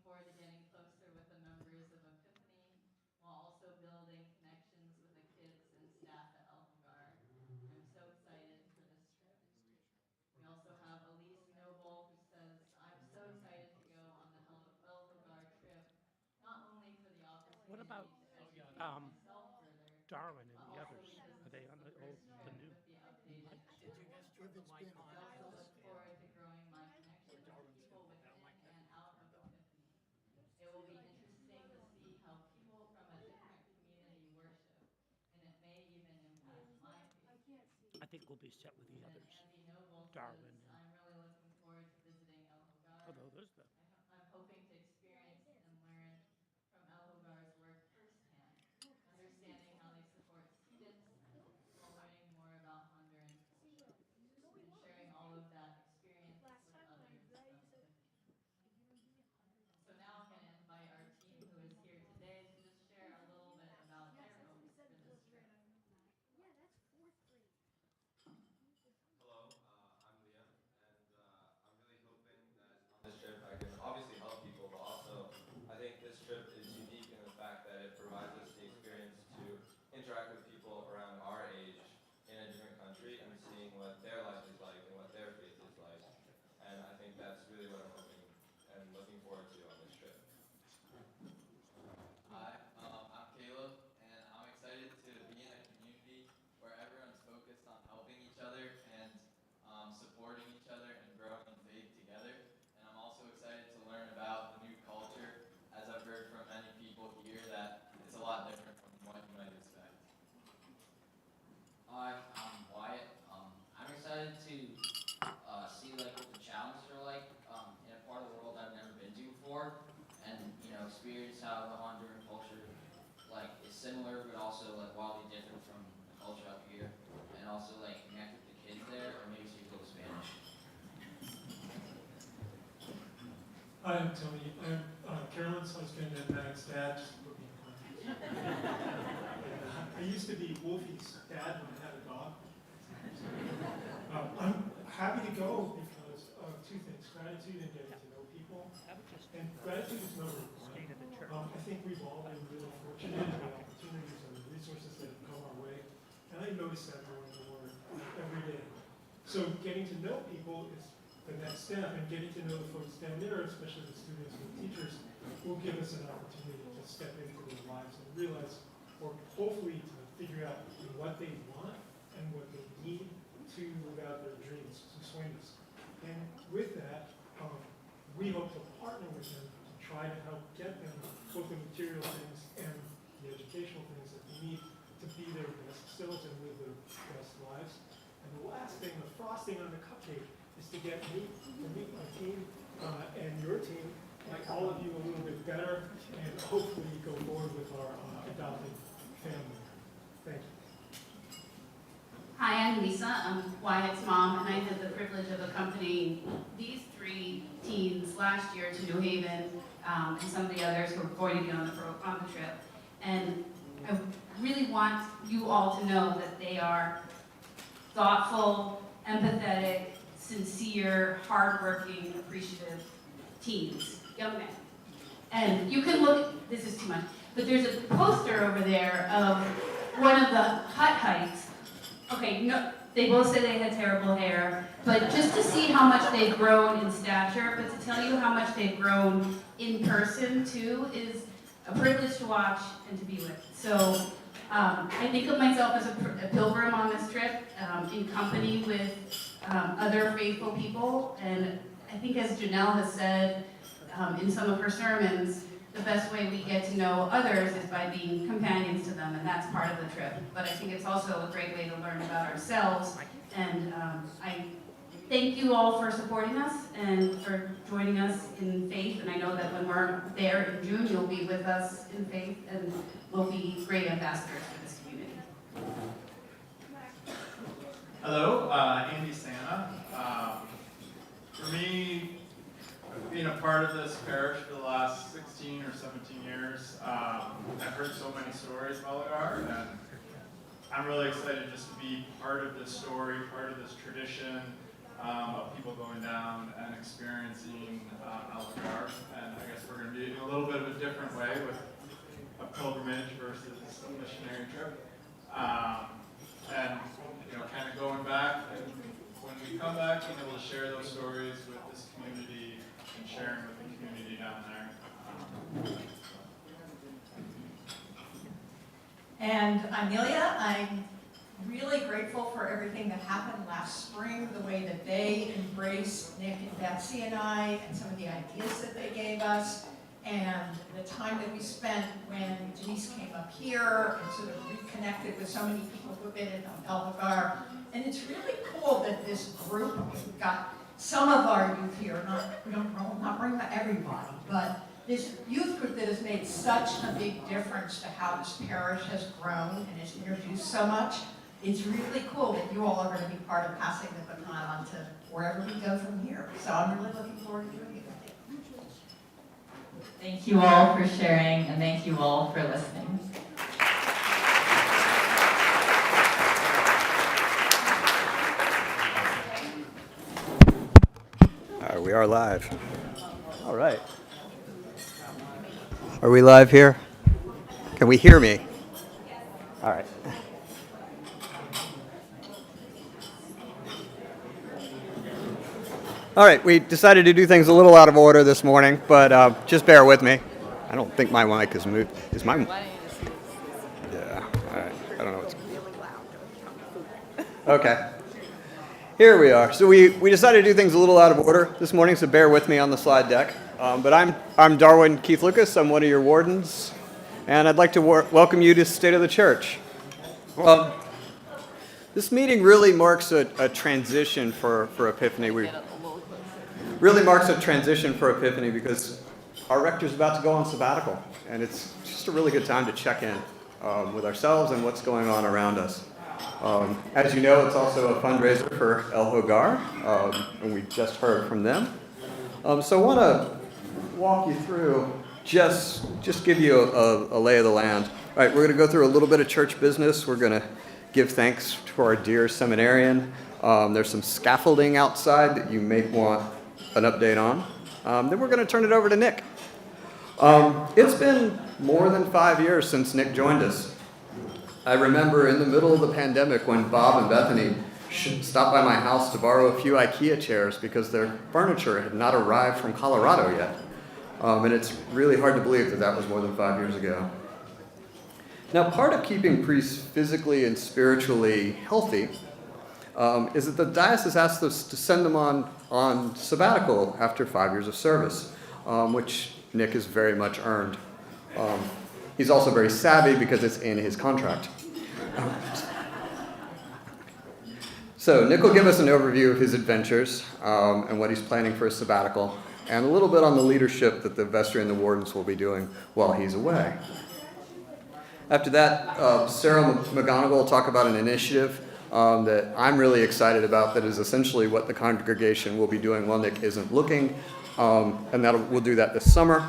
forward to getting closer with the members of Epiphany while also building connections with the kids and staff at El Hogar. I'm so excited for this trip. We also have Elise Noble, who says, I'm so excited to go on the El Hogar trip, not only for the What opportunity about to educate myself further, Darwin but and the also others? because Are this they is on the the first old, the trip new? with the updated Mike? Did you schedule. guys turn the mic on? I also look forward to growing my connection with people within and out of Epiphany. It will be interesting to see how people from a different community worship, and it may even impact my faith. I think we'll be set with the And others. Andy Noble says, Darwin and, I'm really looking forward to visiting El Hogar. although there's the, I'm hoping to experience and learn from El Hogar's work firsthand, understanding how they support students while learning more about Honduran culture, and sharing all of that experience with others of Epiphany. And so now I'm going to invite our team who is here today to just share a little bit about their hopes for this trip. Hello, I'm Liam, and I'm really hoping that on this trip I can obviously help people, but also I think this trip is unique in the fact that it provides us the experience to interact with people around our age in a different country and seeing what their life is like and what their faith is like. And I think that's really what I'm hoping and looking forward to on this trip. Hi, I'm Caleb, and I'm excited to be in a community where everyone's focused on helping each other and supporting each other and growing in faith together. And I'm also excited to learn about the new culture, as I've heard from many people here that it's a lot different from what you might expect. Hi, I'm Wyatt. I'm excited to see like what the challenges are like in a part of the world I've never been to before, and experience how the Honduran culture like is similar but also like wildly different from the culture up here, and also like connect with the kids there, or maybe speak a little Spanish. Hi, I'm Tony. I'm Carolyn's husband and Matt's dad. Just looking I used to be Wolfie's dad when I had a dog. I'm happy to go because of two things: gratitude and getting to know people. And gratitude is number one. state of the church. I think we've all been really fortunate in the opportunities and the resources that have come our way. And I notice that more and more every day. So getting to know people is the next step, and getting to know the folks down there, especially the students and the teachers, will give us an opportunity to step into their lives and realize, or hopefully to figure out what they want and what they need to live out their dreams, to swing us. And with that, we hope to partner with them to try to help get them both the material things and the educational things that they need to be their best selves and live their best lives. And the last thing, the frosting on the cupcake, is to get me, to meet my team and your team, like all of you, a little bit better, and hopefully go forward with our adopted family. Thank you. Hi, I'm Lisa. I'm Wyatt's mom, and I had the privilege of accompanying these three teens last year to New Haven, and some of the others who are going to be on the trip. And I really want you all to know that they are thoughtful, empathetic, sincere, hardworking, appreciative teens, young men. And you can look, this is too much, but there's a poster over there of one of the hut heights. Okay, no, they both say they had terrible hair, but just to see how much they've grown in stature, but to tell you how much they've grown in person too, is a privilege to watch and to be with. So I think of myself as a pilgrim on this trip, in company with other faithful people, and I think, as Janelle has said in some of her sermons, the best way we get to know others is by being companions to them, and that's part of the trip. But I think it's also a great way to learn about ourselves, and I thank you all for supporting us and for joining us in faith, and I know that when we're there in June, you'll be with us in faith, and we'll be great ambassadors for this community. Hello, Andy Santa. For me, being a part of this parish for the last 16 or 17 years, I've heard so many stories of Elgar, and I'm really excited just to be part of this story, part of this tradition, of people going down and experiencing Algarve. And I guess we're going to be in a little bit of a different way with a pilgrimage versus a missionary trip. And kind of going back, and when we come back, being able to share those stories with this community and sharing with the community down there. And Amelia, I'm really grateful for everything that happened last spring, the way that they embraced Nick and Betsy and I, and some of the ideas that they gave us, and the time that we spent when Denise came up here and sort of reconnected with so many people who've been in El Hogar. And it's really cool that this group, we've got some of our youth here, not bring everybody, but this youth group that has made such a big difference to how this parish has grown and has introduced so much. It's really cool that you all are going to be part of passing the baton on to wherever we go from here. So I'm really looking forward to doing it. Thank you all for sharing, and thank you all for listening. All right, we are live. All right. Are we live here? Can we hear me? All right. All right, we decided to do things a little out of order this morning, but just bear with me. I don't think my mic is moved. Is my mic? Yeah, all right. I don't know what's... Okay. Here we are. So we decided to do things a little out of order this morning, so bear with me on the slide deck. But I'm Darwin Keith Lucas. I'm one of your wardens, and I'd like to welcome you to State of the Church. This meeting really marks a transition for Epiphany. Really marks a transition for Epiphany because our rector's about to go on sabbatical, and it's just a really good time to check in with ourselves and what's going on around us. As you know, it's also a fundraiser for El Hogar, and we just heard from them. So I want to walk you through, just give you a lay of the land. All right, we're going to go through a little bit of church business. We're going to give thanks to our dear seminarian. There's some scaffolding outside that you may want an update on. Then we're going to turn it over to Nick. It's been more than 5 years since Nick joined us. I remember in the middle of the pandemic when Bob and Bethany stopped by my house to borrow a few IKEA chairs because their furniture had not arrived from Colorado yet. And it's really hard to believe that that was more than 5 years ago. Now, part of keeping priests physically and spiritually healthy is that the diocese asked us to send them on sabbatical after 5 years of service, which Nick has very much earned. He's also very savvy because it's in his contract. So Nick will give us an overview of his adventures and what he's planning for his sabbatical, and a little bit on the leadership that the vestry and the wardens will be doing while he's away. After that, Sarah McGonigal will talk about an initiative that I'm really excited about that is essentially what the congregation will be doing while Nick isn't looking, and we'll do that this summer.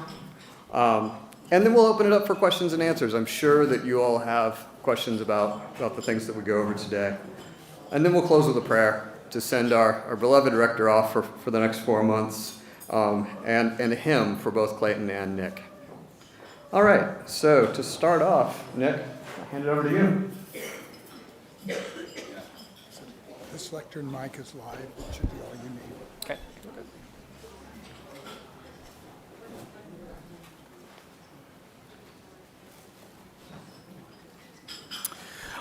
And then we'll open it up for questions and answers. I'm sure that you all have questions about the things that we go over today. And then we'll close with a prayer to send our beloved rector off for the next 4 months, and a hymn for both Clayton and Nick. All right, so to start off, Nick, I'll hand it over to you. This lectern mic is live. It should be all you need. Okay.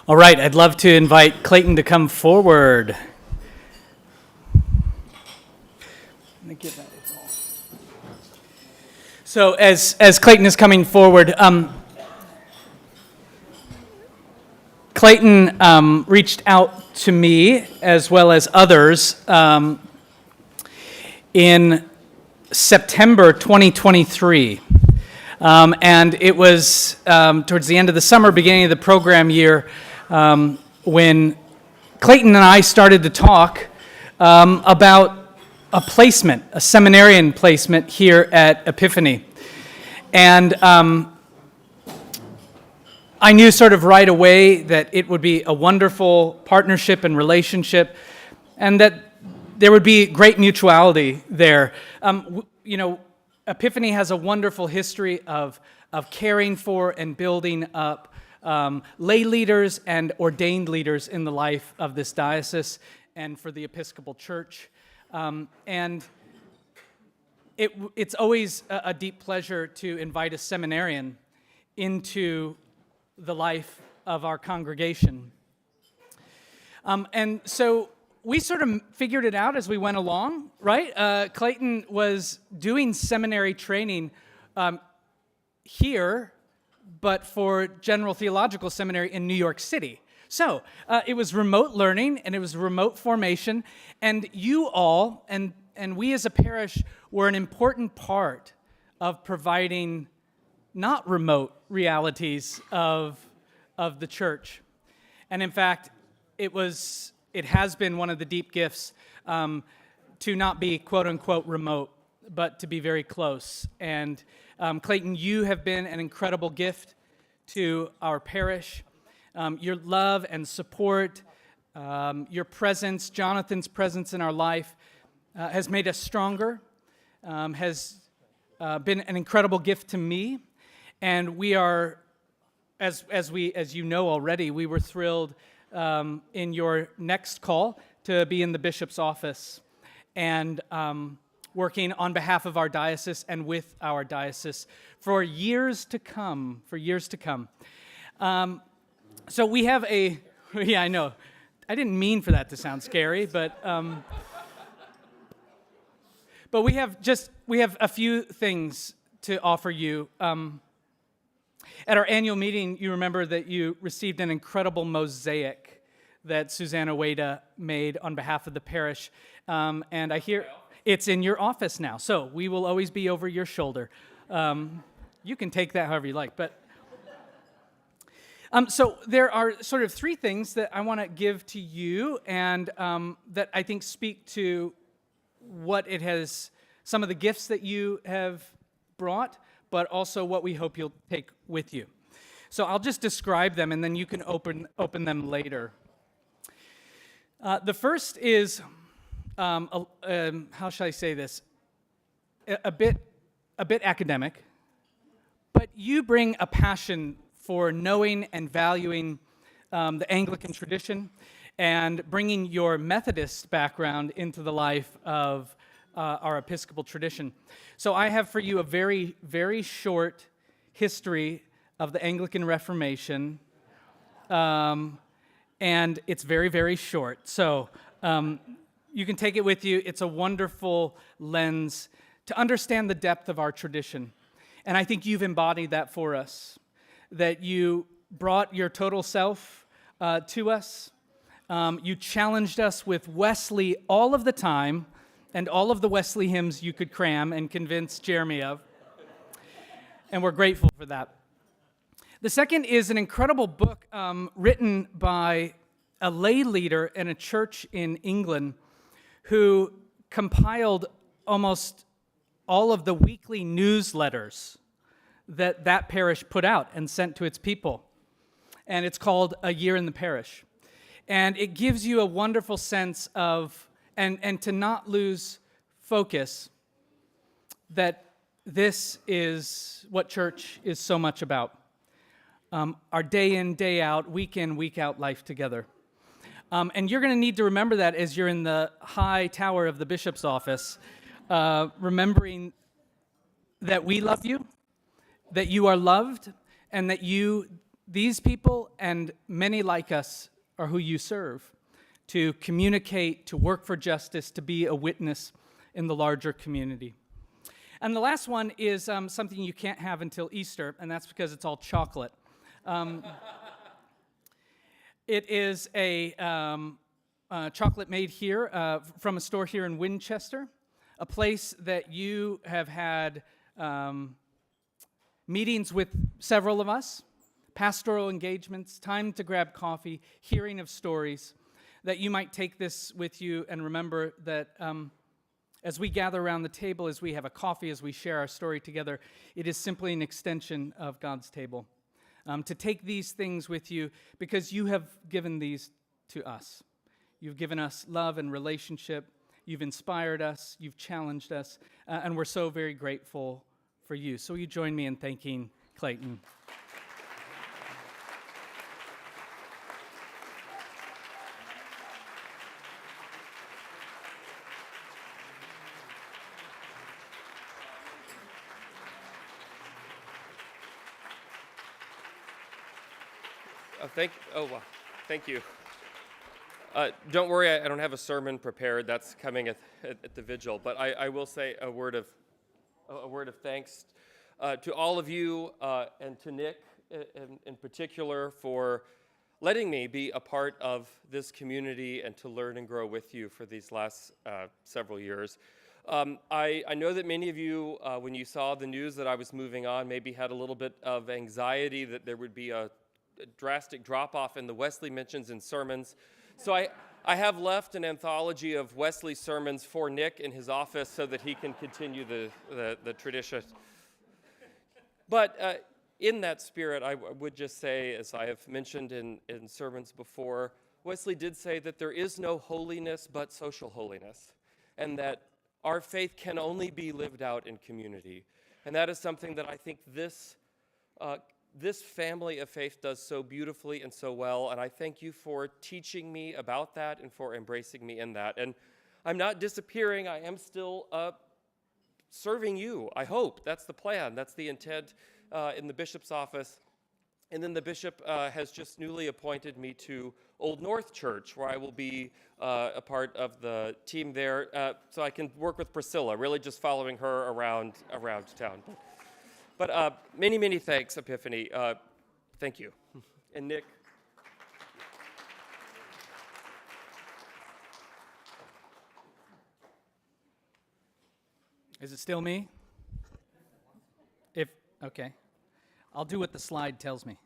All right, I'd love to invite Clayton to come forward. Let me get that. So as Clayton is coming forward, Clayton reached out to me as well as others in September 2023. And it was towards the end of the summer, beginning of the program year, when Clayton and I started to talk about a placement, a seminarian placement here at Epiphany. And I knew sort of right away that it would be a wonderful partnership and relationship, and that there would be great mutuality there. Epiphany has a wonderful history of caring for and building up lay leaders and ordained leaders in the life of this diocese and for the Episcopal Church. And it's always a deep pleasure to invite a seminarian into the life of our congregation. And so we sort of figured it out as we went along, right? Clayton was doing seminary training here, but for General Theological Seminary in New York City. So it was remote learning and it was remote formation, and you all and we as a parish were an important part of providing not remote realities of the church. And in fact, it has been one of the deep gifts to not be quote unquote remote, but to be very close. And Clayton, you have been an incredible gift to our parish. Your love and support, your presence, Jonathan's presence in our life has made us stronger, has been an incredible gift to me. And we are, as you know already, we were thrilled in your next call to be in the bishop's office and working on behalf of our diocese and with our diocese for years to come, So we have yeah, I know. I didn't mean for that to sound scary, but we have a few things to offer you. At our annual meeting, you remember that you received an incredible mosaic that Susanna Wada made on behalf of the parish. And I hear it's in your office now, so we will always be over your shoulder. You can take that however you like. But so there are sort of three things that I want to give to you and that I think speak to what it has, some of the gifts that you have brought, but also what we hope you'll take with you. So I'll just describe them, and then you can open them later. The first is, how shall I say this? A bit academic, but you bring a passion for knowing and valuing the Anglican tradition and bringing your Methodist background into the life of our Episcopal tradition. So I have for you a very, very short history of the Anglican Reformation, and it's very, very short. So you can take it with you. It's a wonderful lens to understand the depth of our tradition. And I think you've embodied that for us, that you brought your total self to us. You challenged us with Wesley all of the time, and all of the Wesley hymns you could cram and convince Jeremy of. And we're grateful for that. The second is an incredible book written by a lay leader in a church in England who compiled almost all of the weekly newsletters that parish put out and sent to its people. And it's called A Year in the Parish. And it gives you a wonderful sense of, and to not lose focus, that this is what church is so much about. Our day in, day out, week in, week out life together. And you're going to need to remember that as you're in the high tower of the bishop's office, remembering that we love you, that you are loved, and that these people and many like us are who you serve, to communicate, to work for justice, to be a witness in the larger community. And the last one is something you can't have until Easter, and that's because it's all chocolate. It is a chocolate made here from a store here in Winchester, a place that you have had meetings with several of us, pastoral engagements, time to grab coffee, hearing of stories, that you might take this with you and remember that as we gather around the table, as we have a coffee, as we share our story together, it is simply an extension of God's table. To take these things with you because you have given these to us. You've given us love and relationship. You've inspired us, you've challenged us, and we're so very grateful for you. So will you join me in thanking Clayton? Thank you. Don't worry, I don't have a sermon prepared. That's coming at the vigil. But I will say a word of thanks to all of you and to Nick in particular for letting me be a part of this community and to learn and grow with you for these last several years. I know that many of you, when you saw the news that I was moving on, maybe had a little bit of anxiety that there would be a drastic drop-off in the Wesley mentions and sermons. So I have left an anthology of Wesley sermons for Nick in his office so that he can continue the tradition. But in that spirit, I would just say, as I have mentioned in sermons before, Wesley did say that there is no holiness but social holiness, and that our faith can only be lived out in community. And that is something that I think this family of faith does so beautifully and so well, and I thank you for teaching me about that and for embracing me in that. And I'm not disappearing. I am still serving you, I hope. That's the plan. That's the intent in the bishop's office. And then the bishop has just newly appointed me to Old North Church, where I will be a part of the team there, so I can work with Priscilla, really just following her around town. But many, many thanks, Epiphany. Thank you. And Nick. Is it still me? Okay. I'll do what the slide tells me.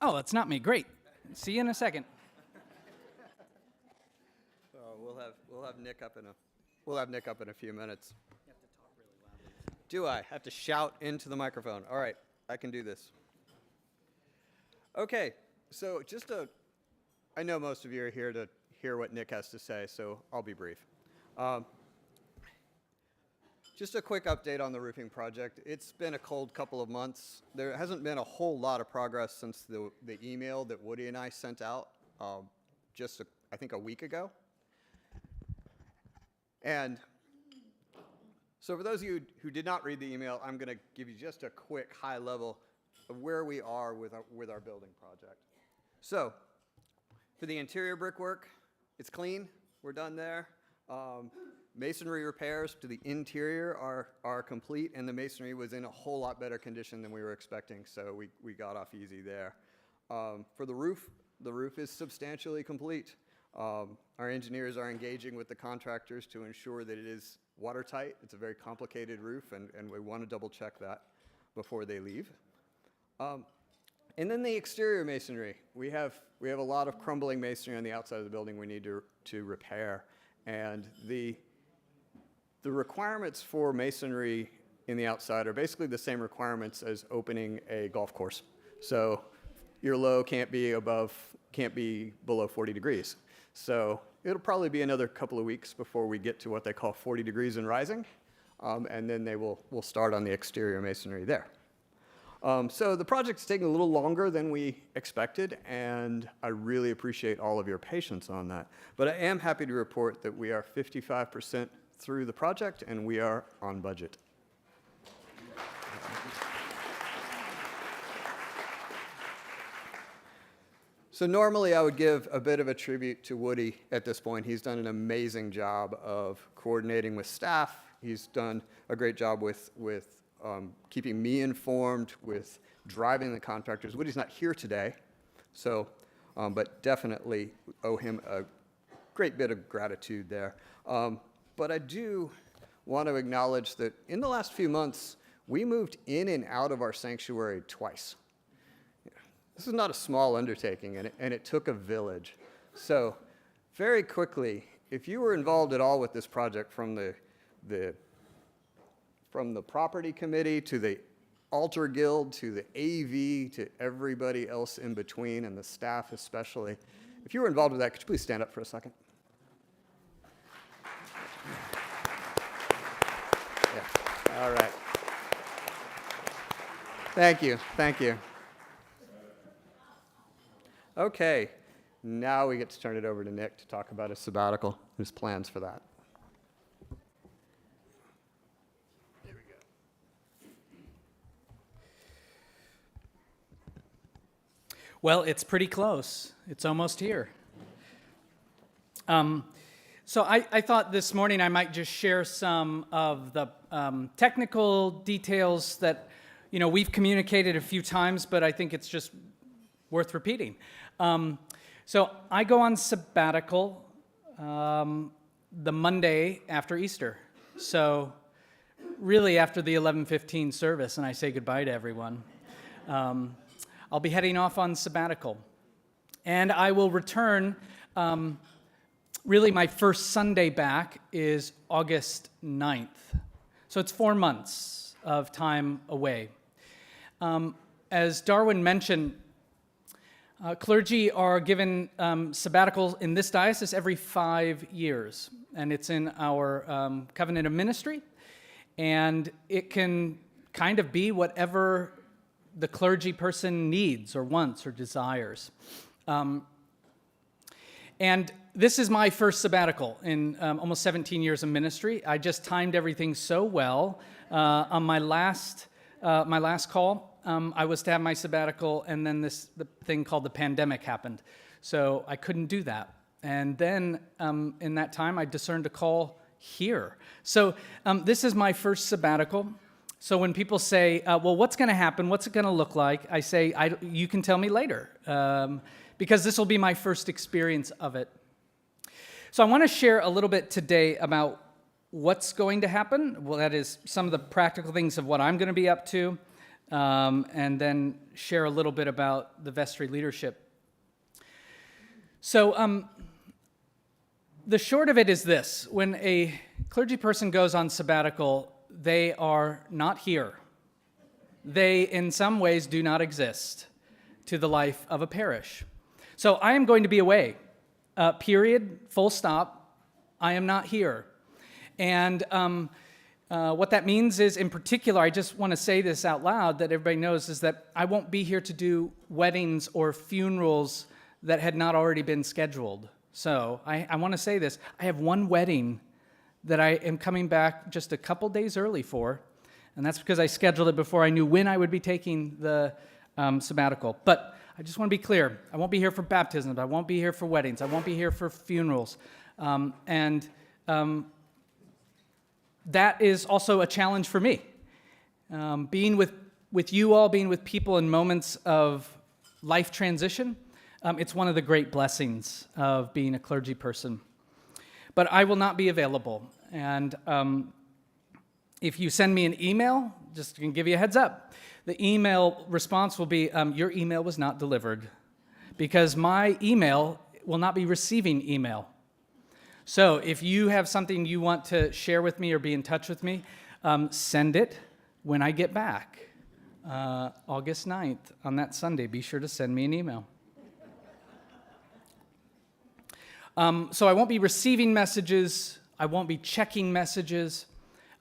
Oh, that's not me. Great. See you in a second. We'll have Nick up in a few minutes. You have to talk really loudly. Do I have to shout into the microphone? All right, I can do this. Okay, so I know most of you are here to hear what Nick has to say, so I'll be brief. Just a quick update on the roofing project. It's been a cold couple of months. There hasn't been a whole lot of progress since the email that Woody and I sent out I think a week ago. And so for those of you who did not read the email, I'm going to give you just a quick high level of where we are with our building project. So for the interior brickwork, it's clean. We're done there. Masonry repairs to the interior are complete, and the masonry was in a whole lot better condition than we were expecting, so we got off easy there. For the roof is substantially complete. Our engineers are engaging with the contractors to ensure that it is watertight. It's a very complicated roof, and we want to double check that before they leave. And then the exterior masonry. We have a lot of crumbling masonry on the outside of the building we need to repair. And the requirements for masonry in the outside are basically the same requirements as opening a golf course. So your low can't be below 40 degrees. So it'll probably be another couple of weeks before we get to what they call 40 degrees and rising, and then we'll start on the exterior masonry there. So the project's taking a little longer than we expected, and I really appreciate all of your patience on that. But I am happy to report that we are 55% through the project, and we are on budget. So normally I would give a bit of a tribute to Woody at this point. He's done an amazing job of coordinating with staff. He's done a great job with keeping me informed, with driving the contractors. Woody's not here today, so but definitely owe him a great bit of gratitude there. But I do want to acknowledge that in the last few months, we moved in and out of our sanctuary twice. This is not a small undertaking, and it took a village. So very quickly, if you were involved at all with this project from the property committee to the altar guild, to the AV, to everybody else in between, and the staff especially. If you were involved with that, could you please stand up for a second? Yeah. All right. Thank you. Thank you. Okay. Now we get to turn it over to Nick to talk about his sabbatical, his plans for that. There we go. Well, it's pretty close. It's almost here. So I thought this morning I might just share some of the technical details that, we've communicated a few times, but I think it's just worth repeating. So I go on sabbatical the Monday after Easter. So really after the 11:15 service, and I say goodbye to everyone. I'll be heading off on sabbatical. And I will return, really my first Sunday back is August 9th. So it's 4 months of time away. As Darwin mentioned, clergy are given sabbaticals in this diocese every 5 years, and it's in our covenant of ministry, and it can kind of be whatever the clergy person needs or wants or desires. And this is my first sabbatical in almost 17 years of ministry. I just timed everything so well. On my last call, I was to have my sabbatical, and then the thing called the pandemic happened. So I couldn't do that. And then in that time, I discerned a call here. So this is my first sabbatical. So when people say, well, what's going to happen? What's it going to look like? I say, you can tell me later, because this will be my first experience of it. So I want to share a little bit today about what's going to happen. Well, that is some of the practical things of what I'm going to be up to, and then share a little bit about the vestry leadership. So the short of it is this. When a clergy person goes on sabbatical, they are not here. They, in some ways, do not exist to the life of a parish. So I am going to be away, period, full stop. I am not here. And what that means is, in particular, I just want to say this out loud that everybody knows, is that I won't be here to do weddings or funerals that had not already been scheduled. So I want to say this. I have one wedding that I am coming back just a couple days early for, and that's because I scheduled it before I knew when I would be taking the sabbatical. But I just want to be clear. I won't be here for baptisms. I won't be here for weddings. I won't be here for funerals. That is also a challenge for me. Being with you all, being with people in moments of life transition, it's one of the great blessings of being a clergy person. But I will not be available. And if you send me an email, just to give you a heads up, the email response will be, your email was not delivered, because my email will not be receiving email. So if you have something you want to share with me or be in touch with me, send it when I get back, August 9th, on that Sunday. Be sure to send me an email. So I won't be receiving messages. I won't be checking messages.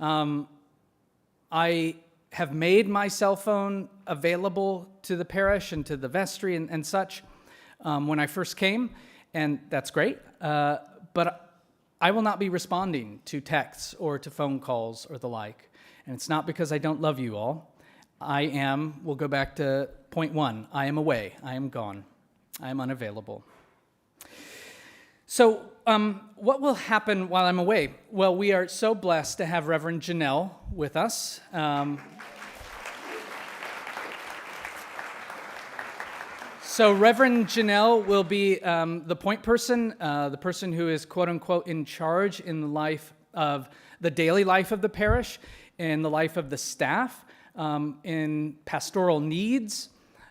I have made my cell phone available to the parish and to the vestry and such when I first came, and that's great. But I will not be responding to texts or to phone calls or the like. And it's not because I don't love you all. We'll go back to point one. I am away. I am gone. I am unavailable. So what will happen while I'm away? Well, we are so blessed to have Reverend Janelle with us. So Reverend Janelle will be the point person, the person who is quote-unquote in charge in the life of the daily life of the parish, in the life of the staff, in pastoral needs.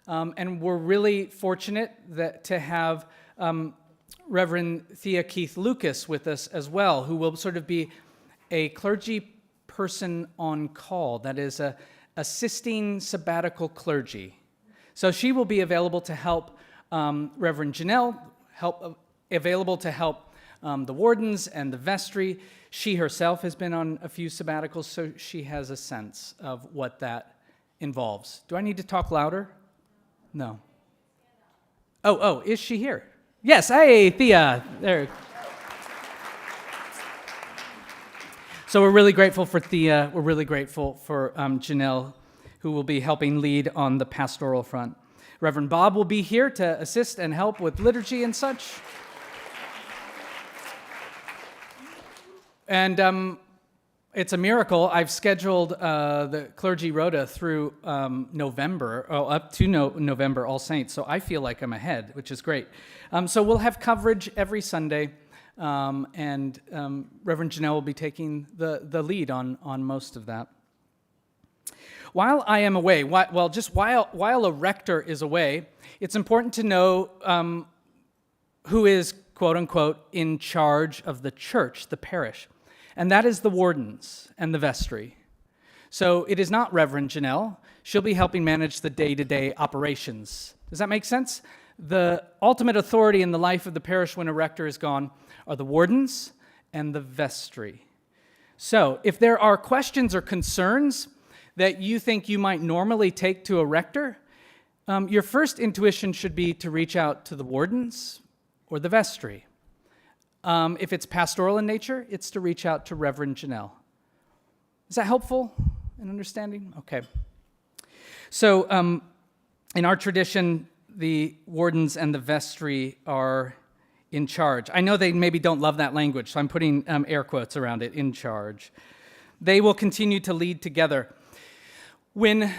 And we're really fortunate to have Reverend Thea Keith Lucas with us as well, who will sort of be a clergy person on call. That is assisting sabbatical clergy. So she will be available to help Reverend Janelle, available to help the wardens and the vestry. She herself has been on a few sabbaticals, so she has a sense of what that involves. Do I need to talk louder? No. Oh, is she here? Yes, hey, Thea. There. So we're really grateful for Thea. We're really grateful for Janelle, who will be helping lead on the pastoral front. Reverend Bob will be here to assist and help with liturgy and such. And it's a miracle. I've scheduled the clergy rota through November, up to November, All Saints. So I feel like I'm ahead, which is great. So we'll have coverage every Sunday, and Reverend Janelle will be taking the lead on most of that. While I am away, while a rector is away, it's important to know who is, quote unquote, in charge of the church, the parish. And that is the wardens and the vestry. So it is not Reverend Janelle. She'll be helping manage the day-to-day operations. Does that make sense? The ultimate authority in the life of the parish when a rector is gone are the wardens and the vestry. So if there are questions or concerns that you think you might normally take to a rector, your first intuition should be to reach out to the wardens or the vestry. If it's pastoral in nature, it's to reach out to Reverend Janelle. Is that helpful in understanding? Okay. So in our tradition, the wardens and the vestry are in charge. I know they maybe don't love that language, so I'm putting air quotes around it, in charge. They will continue to lead together. When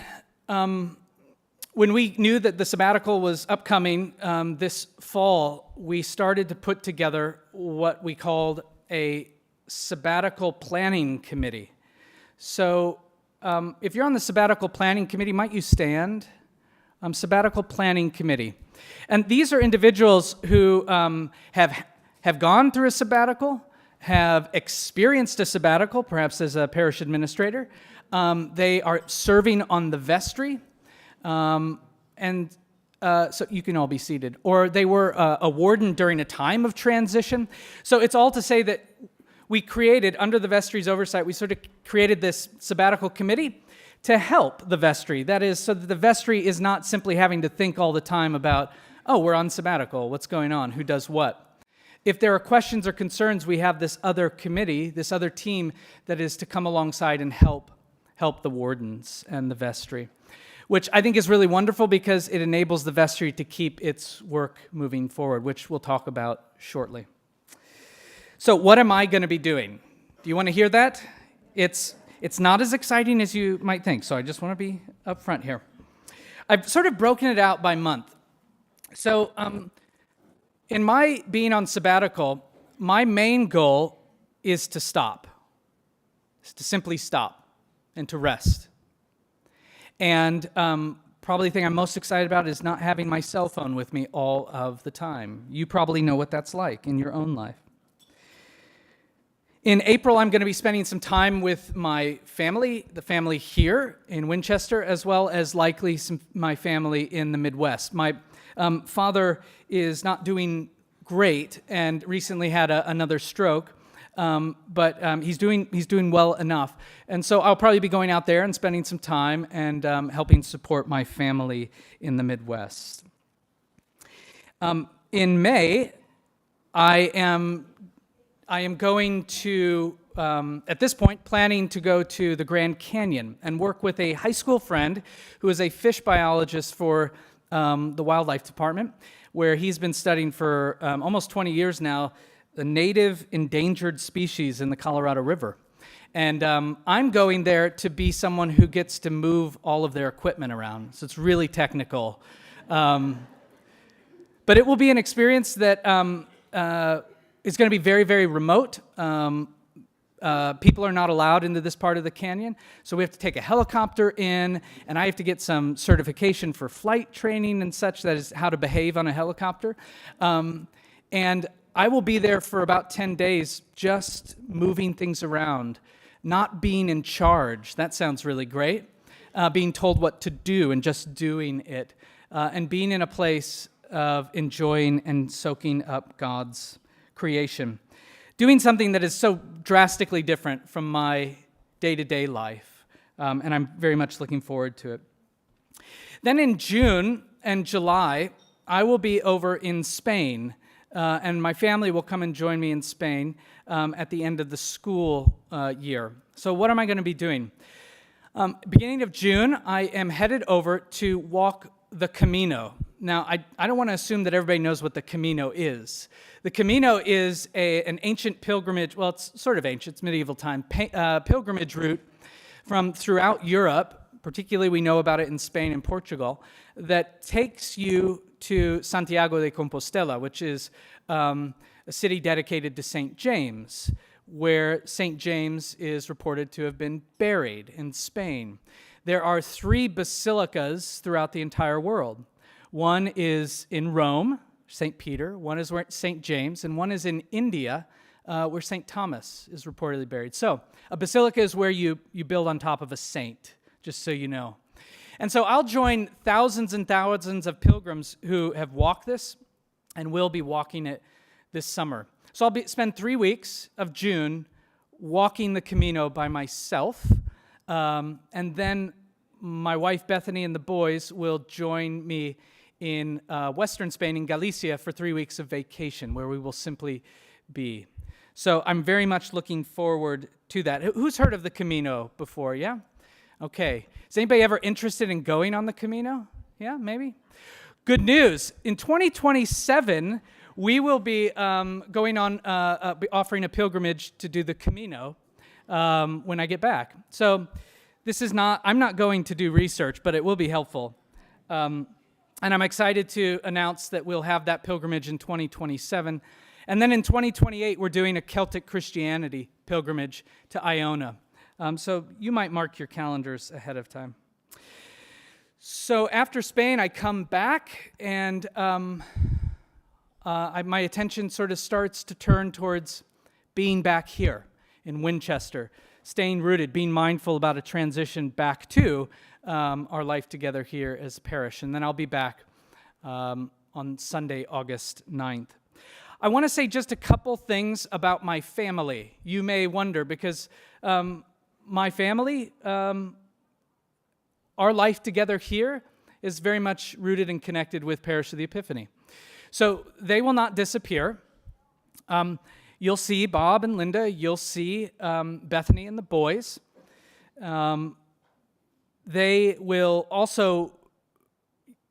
we knew that the sabbatical was upcoming this fall, we started to put together what we called a sabbatical planning committee. So if you're on the sabbatical planning committee, might you stand? Sabbatical planning committee. And these are individuals who have gone through a sabbatical, have experienced a sabbatical, perhaps as a parish administrator. They are serving on the vestry. So you can all be seated. Or they were a warden during a time of transition. So it's all to say that we created, under the vestry's oversight, we sort of created this sabbatical committee to help the vestry. That is, so that the vestry is not simply having to think all the time about, oh, we're on sabbatical, what's going on, who does what. If there are questions or concerns, we have this other committee, this other team that is to come alongside and help the wardens and the vestry, which I think is really wonderful because it enables the vestry to keep its work moving forward, which we'll talk about shortly. So what am I going to be doing? Do you want to hear that? It's not as exciting as you might think, so I just want to be upfront here. I've sort of broken it out by month. So in my being on sabbatical, my main goal is to stop, is to simply stop and to rest. And probably the thing I'm most excited about is not having my cell phone with me all of the time. You probably know what that's like in your own life. In April, I'm going to be spending some time with my family, the family here in Winchester, as well as likely my family in the Midwest. My father is not doing great and recently had another stroke. But he's doing well enough. And so I'll probably be going out there and spending some time and helping support my family in the Midwest. In May, I am going to, at this point, planning to go to the Grand Canyon and work with a high school friend who is a fish biologist for the wildlife department, where he's been studying for almost 20 years now the native endangered species in the Colorado River. And I'm going there to be someone who gets to move all of their equipment around. So it's really technical. But it will be an experience that is going to be very, very remote. People are not allowed into this part of the canyon. So we have to take a helicopter in, and I have to get some certification for flight training and such, that is how to behave on a helicopter. And I will be there for about 10 days just moving things around, not being in charge. That sounds really great. being told what to do and just doing it, and being in a place of enjoying and soaking up God's creation. Doing something that is so drastically different from my day-to-day life, and I'm very much looking forward to it. Then in June and July, I will be over in Spain, and my family will come and join me in Spain at the end of the school year. So what am I going to be doing? Beginning of June, I am headed over to walk the Camino. Now, I don't want to assume that everybody knows what the Camino is. The Camino is an ancient pilgrimage, well, it's sort of ancient, it's medieval time, pilgrimage route from throughout Europe, particularly we know about it in Spain and Portugal, that takes you to Santiago de Compostela, which is a city dedicated to St. James, where St. James is reported to have been buried in Spain. There are 3 basilicas throughout the entire world. One is in Rome, St. Peter, one is where St. James, and one is in India, where St. Thomas is reportedly buried. So a basilica is where you build on top of a saint, just so you know. And so I'll join thousands and thousands of pilgrims who have walked this and will be walking it this summer. So I'll spend 3 weeks of June walking the Camino by myself, and then my wife Bethany and the boys will join me in western Spain, in Galicia, for 3 weeks of vacation, where we will simply be. So I'm very much looking forward to that. Who's heard of the Camino before, yeah? Okay. Is anybody ever interested in going on the Camino? Yeah, maybe? Good news. In 2027, we will be going on, offering a pilgrimage to do the Camino when I get back. So I'm not going to do research, but it will be helpful. And I'm excited to announce that we'll have that pilgrimage in 2027. And then in 2028, we're doing a Celtic Christianity pilgrimage to Iona. So you might mark your calendars ahead of time. So after Spain, I come back, and my attention sort of starts to turn towards being back here in Winchester, staying rooted, being mindful about a transition back to our life together here as a parish. And then I'll be back on Sunday, August 9th. I want to say just a couple things about my family. You may wonder, because my family, our life together here is very much rooted and connected with Parish of the Epiphany. So they will not disappear. You'll see Bob and Linda. You'll see Bethany and the boys. They will also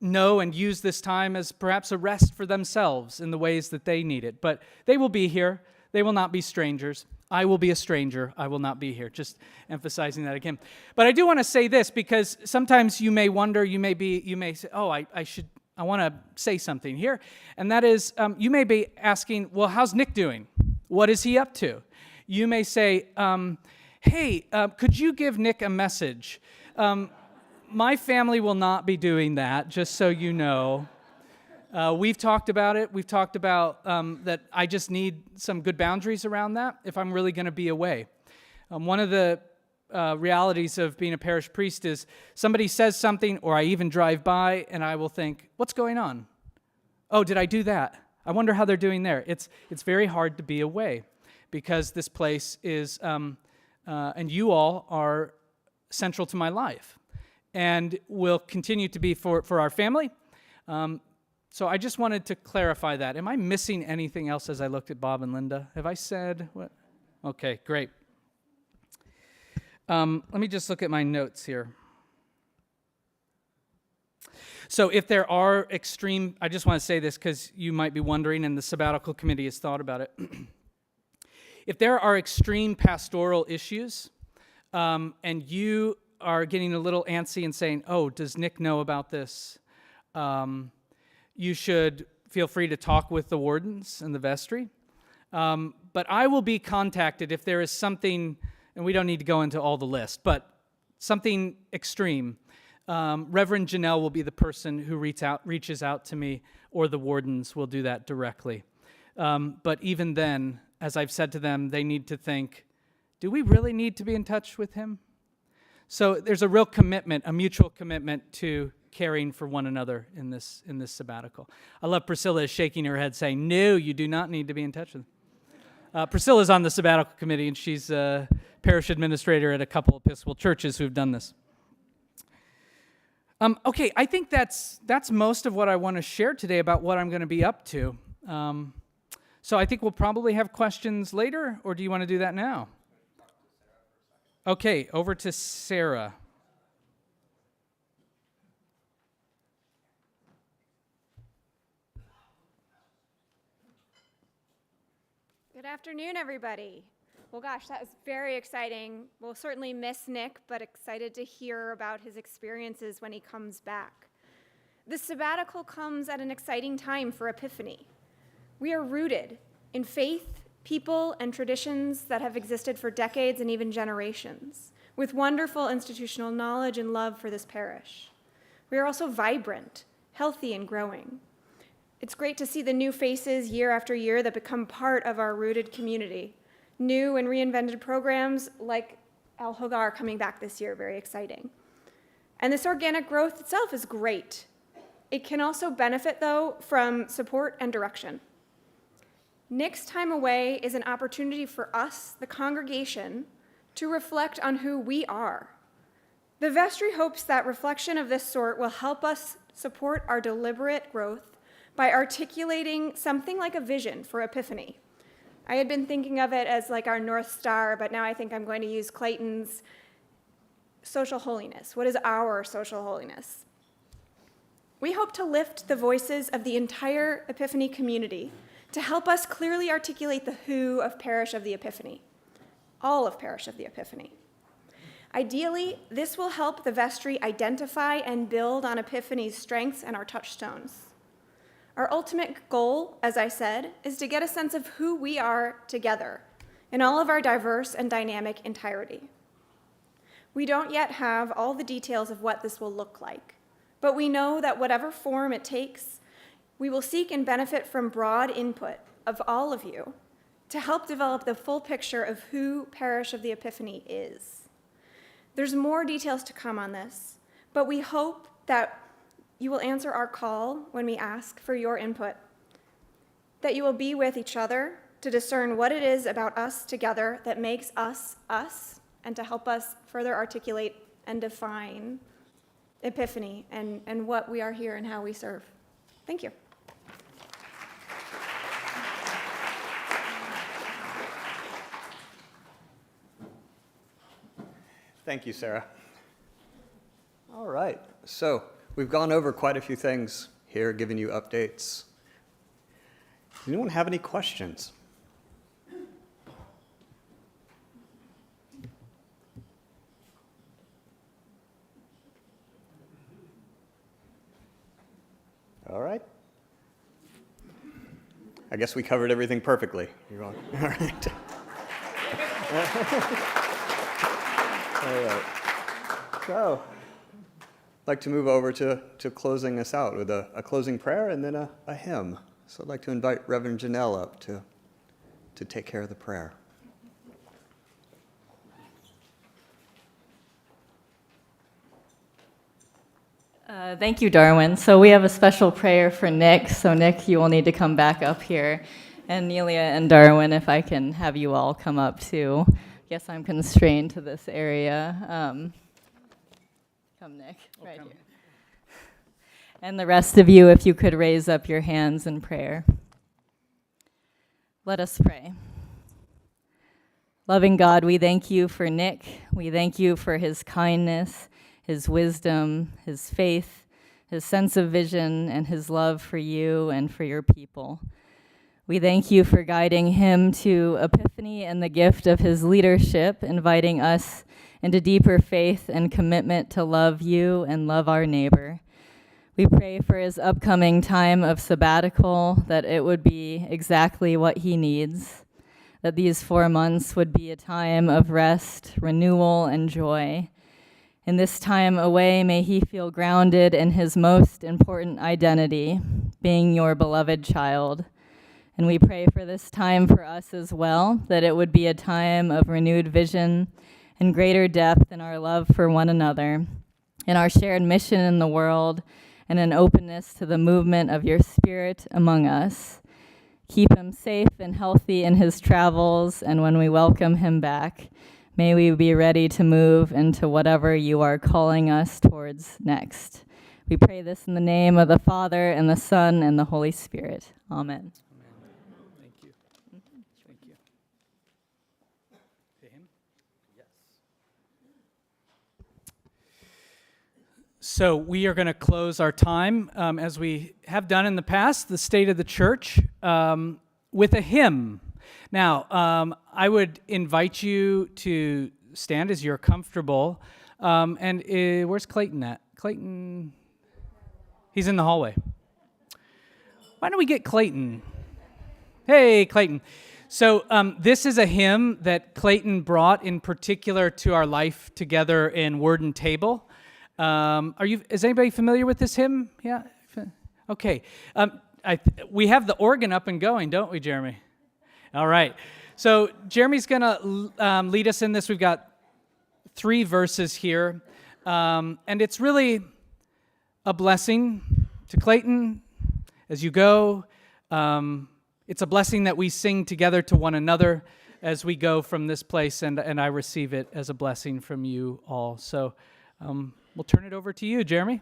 know and use this time as perhaps a rest for themselves in the ways that they need it. But they will be here. They will not be strangers. I will be a stranger. I will not be here. Just emphasizing that again. But I do want to say this, because sometimes you may wonder, you may say, oh, I want to say something here. And that is, you may be asking, well, how's Nick doing? What is he up to? You may say, hey, could you give Nick a message? My family will not be doing that, just so you know. We've talked about it. We've talked about that I just need some good boundaries around that if I'm really going to be away. One of the realities of being a parish priest is somebody says something, or I even drive by, and I will think, what's going on? Oh, did I do that? I wonder how they're doing there. It's very hard to be away, because this place is, and you all are central to my life, and will continue to be for our family. So I just wanted to clarify that. Am I missing anything else as I looked at Bob and Linda? Have I said what? Okay, great. Let me just look at my notes here. So if there are extreme, I just want to say this because you might be wondering, and the sabbatical committee has thought about it. If there are extreme pastoral issues, and you are getting a little antsy and saying, oh, does Nick know about this? You should feel free to talk with the wardens and the vestry. But I will be contacted if there is something, and we don't need to go into all the list, but something extreme. Reverend Janelle will be the person who reaches out to me, or the wardens will do that directly. But even then, as I've said to them, they need to think, do we really need to be in touch with him? So there's a real commitment, a mutual commitment to caring for one another in this sabbatical. I love Priscilla is shaking her head saying, no, you do not need to be in touch with them. Priscilla's on the sabbatical committee, and she's a parish administrator at a couple Episcopal churches who've done this. Okay, I think that's most of what I want to share today about what I'm going to be up to. So I think we'll probably have questions later, or do you want to do that now? Okay, over to Sarah. Good afternoon, everybody. Well, gosh, that was very exciting. We'll certainly miss Nick, but excited to hear about his experiences when he comes back. The sabbatical comes at an exciting time for Epiphany. We are rooted in faith, people, and traditions that have existed for decades and even generations, with wonderful institutional knowledge and love for this parish. We are also vibrant, healthy, and growing. It's great to see the new faces year after year that become part of our rooted community. New and reinvented programs like Al Hogar coming back this year, very exciting. And this organic growth itself is great. It can also benefit, though, from support and direction. Nick's time away is an opportunity for us, the congregation, to reflect on who we are. The vestry hopes that reflection of this sort will help us support our deliberate growth by articulating something like a vision for Epiphany. I had been thinking of it as like our North Star, but now I think I'm going to use Clayton's social holiness. What is our social holiness? We hope to lift the voices of the entire Epiphany community to help us clearly articulate the who of Parish of the Epiphany, all of Parish of the Epiphany. Ideally, this will help the vestry identify and build on Epiphany's strengths and our touchstones. Our ultimate goal, as I said, is to get a sense of who we are together in all of our diverse and dynamic entirety. We don't yet have all the details of what this will look like, but we know that whatever form it takes, we will seek and benefit from broad input of all of you to help develop the full picture of who Parish of the Epiphany is. There's more details to come on this, but we hope that you will answer our call when we ask for your input, that you will be with each other to discern what it is about us together that makes us us, and to help us further articulate and define Epiphany and what we are here and how we serve. Thank you. Thank you, Sarah. All right, so we've gone over quite a few things here, giving you updates. Does anyone have any questions? All right. I guess we covered everything perfectly. You're on. All right. All right. So, I'd like to move over to closing us out with a closing prayer and then a hymn. So I'd like to invite Reverend Janelle up to take care of the prayer. Thank you, Darwin. So we have a special prayer for Nick. So Nick, you will need to come back up here. And Nelia and Darwin, if I can have you all come up too. Guess I'm constrained to this area. Come, Nick, right here. And the rest of you, if you could raise up your hands in prayer. Let us pray. Loving God, we thank you for Nick. We thank you for his kindness, his wisdom, his faith, his sense of vision, and his love for you and for your people. We thank you for guiding him to Epiphany and the gift of his leadership, inviting us into deeper faith and commitment to love you and love our neighbor. We pray for his upcoming time of sabbatical, that it would be exactly what he needs, that these 4 months would be a time of rest, renewal, and joy. In this time away, may he feel grounded in his most important identity, being your beloved child. And we pray for this time for us as well, that it would be a time of renewed vision in greater depth in our love for one another, in our shared mission in the world, and an openness to the movement of your Spirit among us. Keep him safe and healthy in his travels, and when we welcome him back, may we be ready to move into whatever you are calling us towards next. We pray this in the name of the Father, and the Son, and the Holy Spirit. Amen. Thank you. Thank you. To him? Yes. So we are going to close our time, as we have done in the past, the State of the Church, with a hymn. Now, I would invite you to stand as you're comfortable. And where's Clayton at? Clayton, he's in the hallway. Why don't we get Clayton? Hey, Clayton. So this is a hymn that Clayton brought in particular to our life together in Word and Table. Is anybody familiar with this hymn? Yeah? Okay. We have the organ up and going, don't we, Jeremy? All right. So Jeremy's going to lead us in this. We've got 3 verses here. And it's really a blessing to Clayton as you go. It's a blessing that we sing together to one another as we go from this place, and I receive it as a blessing from you all. So we'll turn it over to you, Jeremy.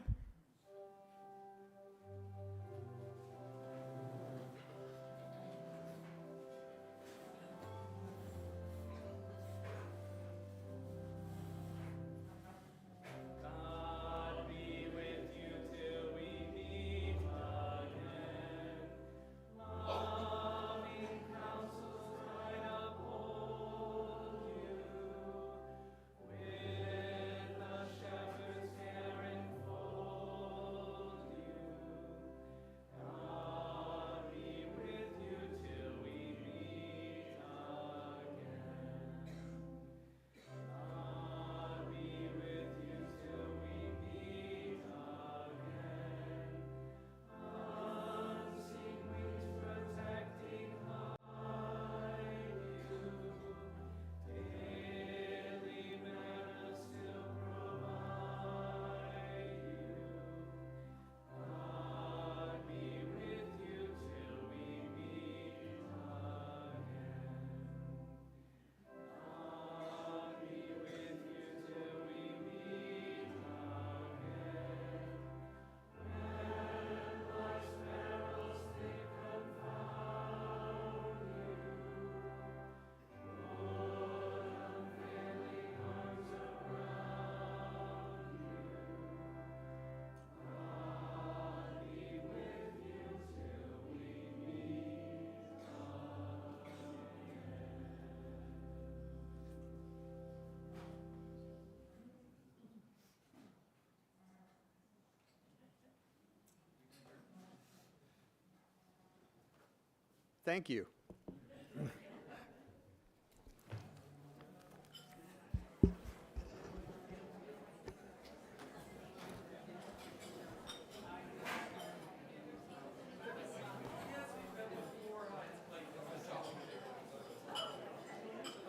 Thank you.